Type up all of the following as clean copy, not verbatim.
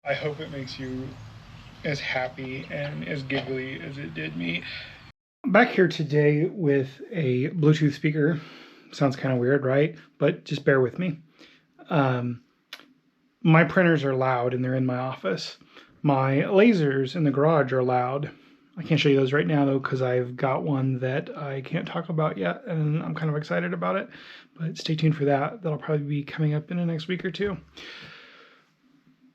I hope it makes you as happy and as giggly as it did me. I'm back here today with a Bluetooth speaker. Sounds kind of weird, right? But just bear with me. My printers are loud and they're in my office. My lasers in the garage are loud. I can't show you those right now though because I've got one that I can't talk about yet and I'm kind of excited about it. But stay tuned for that. That'll probably be coming up in the next week or two.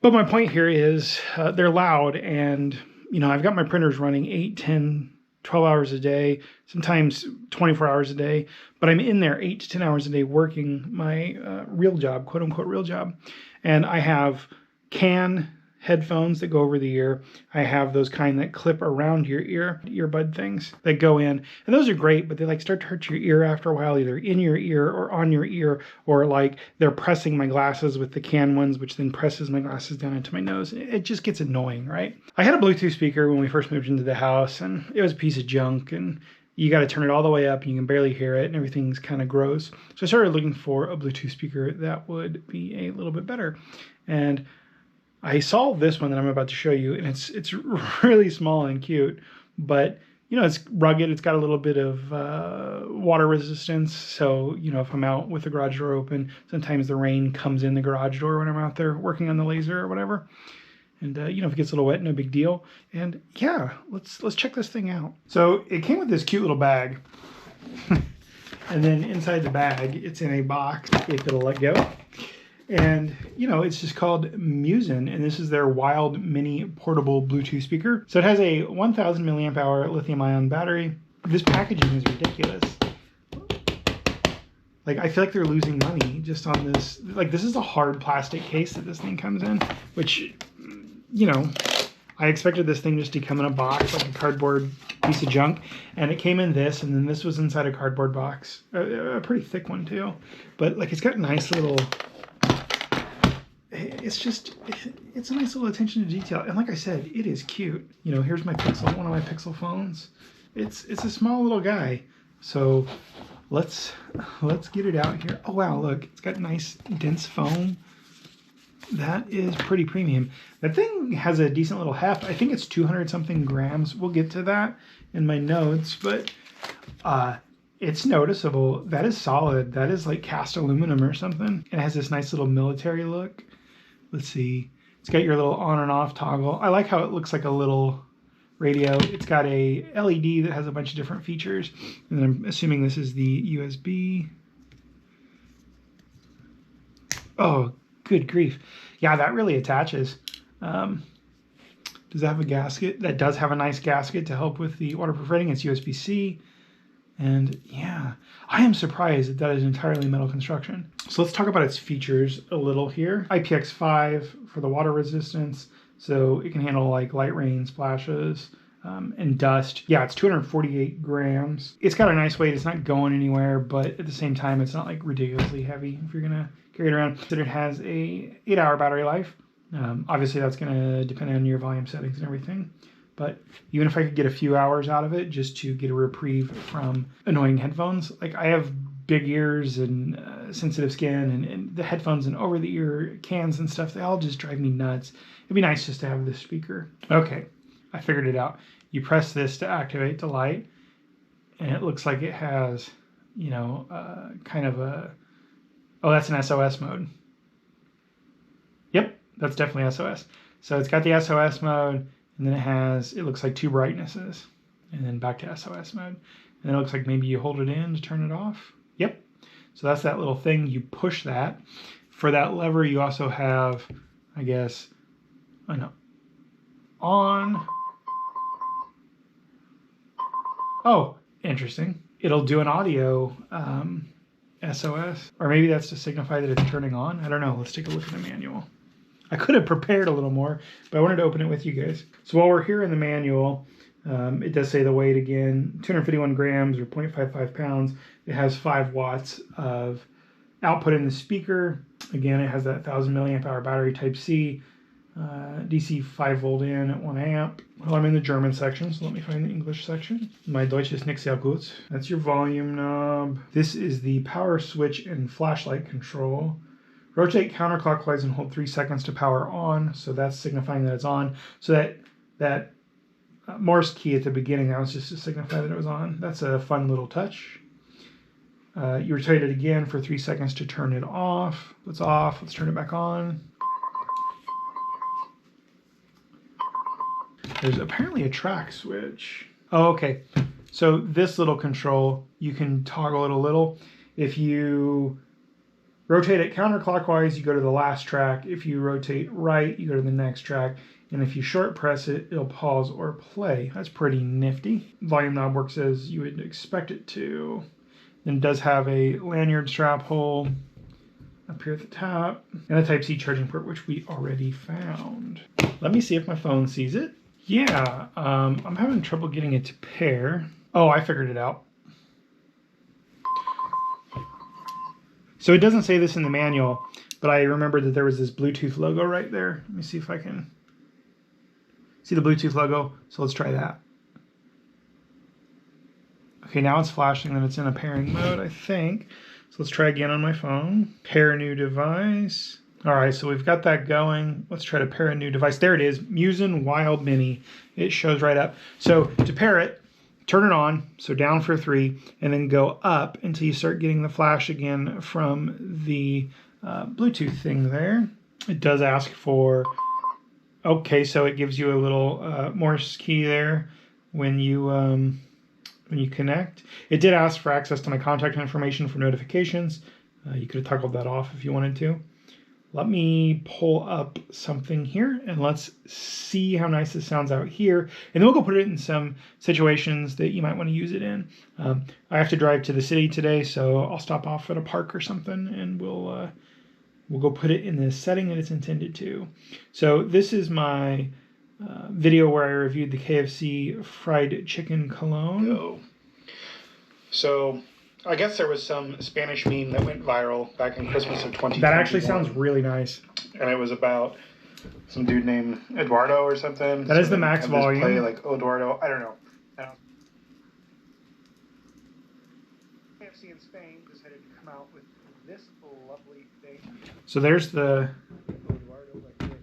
But my point here is they're loud and, I've got my printers running 8, 10, 12 hours a day, sometimes 24 hours a day, but I'm in there 8 to 10 hours a day working my real job, quote unquote real job. And I have CAN headphones that go over the ear. I have those kind that clip around your ear, earbud things that go in. And those are great, but they like start to hurt your ear after a while, either in your ear or on your ear, or like they're pressing my glasses with the CAN ones, which then presses my glasses down into my nose. It just gets annoying, right? I had a Bluetooth speaker when we first moved into the house and it was a piece of junk and you got to turn it all the way up and you can barely hear it and everything's kind of gross. So I started looking for a Bluetooth speaker that would be a little bit better. And I saw this one that I'm about to show you, and it's really small and cute, but it's rugged. It's got a little bit of water resistance. So if I'm out with the garage door open, sometimes the rain comes in the garage door when I'm out there working on the laser or whatever. And if it gets a little wet, no big deal. And yeah, let's check this thing out. So it came with this cute little bag, and then inside the bag, it's in a box if it'll let go. And, it's just called Muzen, and this is their Wild Mini portable Bluetooth speaker. So it has a 1000 milliamp hour lithium-ion battery. This packaging is ridiculous. Like, I feel like they're losing money just on this. Like, this is a hard plastic case that this thing comes in, which, I expected this thing just to come in a box, like a cardboard piece of junk, and it came in this, and then this was inside a cardboard box. A pretty thick one, too. But, like, it's got nice little... it's a nice little attention to detail, and like I said, it is cute. Here's my Pixel, one of my Pixel phones. It's a small little guy, so let's get it out here. Oh wow, look, it's got nice dense foam. That is pretty premium. That thing has a decent little heft. I think it's 200 something grams. We'll get to that in my notes, but it's noticeable. That is solid. That is like cast aluminum or something. It has this nice little military look. Let's see. It's got your little on and off toggle. I like how it looks like a little radio. It's got a LED that has a bunch of different features. And I'm assuming this is the USB. Oh, good grief. Yeah, that really attaches. Does that have a gasket? That does have a nice gasket to help with the waterproof rating. It's USB-C. And yeah, I am surprised that that is entirely metal construction. So let's talk about its features a little here. IPX5 for the water resistance. So it can handle like light rain, splashes, and dust. Yeah, it's 248 grams. It's got a nice weight. It's not going anywhere, but at the same time, it's not like ridiculously heavy if you're gonna carry it around. So it has a 8-hour battery life. Obviously that's gonna depend on your volume settings and everything. But even if I could get a few hours out of it just to get a reprieve from annoying headphones, like I have big ears and sensitive skin, and the headphones and over-the-ear cans and stuff, they all just drive me nuts. It'd be nice just to have this speaker. Okay, I figured it out. You press this to activate the light, and it looks like it has, kind of a... Oh, that's an SOS mode. Yep, that's definitely SOS. So it's got the SOS mode, and then it looks like 2 brightnesses, and then back to SOS mode. And then it looks like maybe you hold it in to turn it off. Yep. So that's that little thing. You push that. For that lever, you also have, I guess, on. Oh, interesting. It'll do an audio SOS, or maybe that's to signify that it's turning on. I don't know. Let's take a look at the manual. I could have prepared a little more, but I wanted to open it with you guys. So while we're here in the manual, it does say the weight again, 251 grams or 0.55 pounds. It has 5 watts of output in the speaker. Again, it has that 1000 milliamp hour battery type C, DC 5 volt in at 1 amp. Well, I'm in the German section, so let me find the English section. My Deutsch ist nicht sehr gut. That's your volume knob. This is the power switch and flashlight control. Rotate counterclockwise and hold 3 seconds to power on. So that's signifying that it's on. So that Morse key at the beginning, that was just to signify that it was on. That's a fun little touch. You rotate it again for 3 seconds to turn it off. It's off. Let's turn it back on. There's apparently a track switch. Oh, okay. So this little control, you can toggle it a little. If you rotate it counterclockwise, you go to the last track. If you rotate right, you go to the next track. And if you short press it, it'll pause or play. That's pretty nifty. Volume knob works as you would expect it to. And it does have a lanyard strap hole up here at the top, and a Type-C charging port, which we already found. Let me see if my phone sees it. Yeah, I'm having trouble getting it to pair. Oh, I figured it out. So it doesn't say this in the manual, but I remember that there was this Bluetooth logo right there. Let me see if I can see the Bluetooth logo. So let's try that. Okay, now it's flashing that it's in a pairing mode, I think. So let's try again on my phone. Pair new device. All right, so we've got that going. Let's try to pair a new device. There it is, Muzen Wild Mini. It shows right up. So to pair it, turn it on, so down for 3, and then go up until you start getting the flash again from the Bluetooth thing there. It does ask for, okay, so it gives you a little Morse key there when you connect. It did ask for access to my contact information for notifications. You could have toggled that off if you wanted to. Let me pull up something here and let's see how nice this sounds out here. And then we'll go put it in some situations that you might want to use it in. I have to drive to the city today, so I'll stop off at a park or something and we'll go put it in the setting that it's intended to. So this is my video where I reviewed the KFC fried chicken cologne. So I guess there was some Spanish meme that went viral back in Christmas of 2020. That actually sounds really nice. And it was about some dude named Eduardo or something. That is the max volume. Play like Eduardo. I don't know. KFC in Spain decided to come out with this lovely thing. So there's the Eduardo by KFC.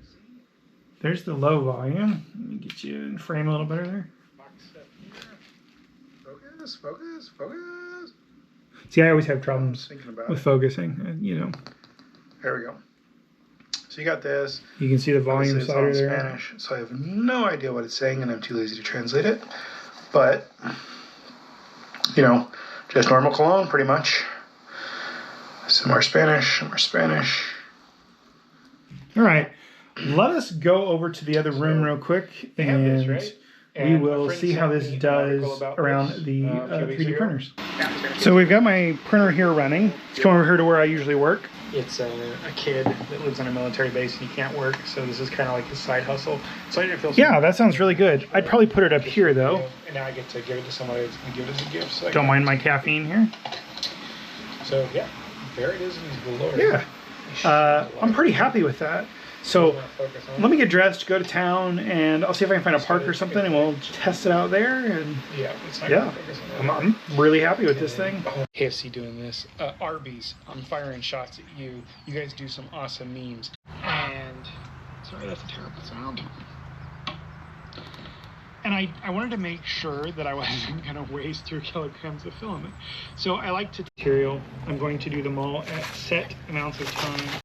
There's the low volume. Let me get you in frame a little better there. Boxed up here. Focus, focus, focus. See, I always have problems with focusing, you know. There we go. So you got this. You can see the volume slider there. Spanish, so I have no idea what it's saying, and I'm too lazy to translate it. But, you know, just normal cologne, pretty much. Some more Spanish, some more Spanish. All right. Let us go over to the other room real quick, and we will see how this does around the 3D printers. So we've got my printer here running. Let's come over here to where I usually work. It's a kid that lives on a military base and he can't work, so this is kind of like his side hustle. So I didn't feel yeah, that sounds really good. I'd probably put it up here though. And now I get to give it to somebody that's going to give it as a gift. So don't mind my caffeine here. So yeah, there it is in his glory. Yeah, I'm pretty happy with that. So let me get dressed, go to town, and I'll see if I can find a park or something, and we'll test it out there. And yeah, I'm really happy with this thing. KFC doing this. Arby's, I'm firing shots at you. You guys do some awesome memes. And sorry, that's a terrible sound. And I wanted to make sure that I wasn't going to waste 3 kilograms of filament. So I like to material. I'm going to do them all at set amounts of time.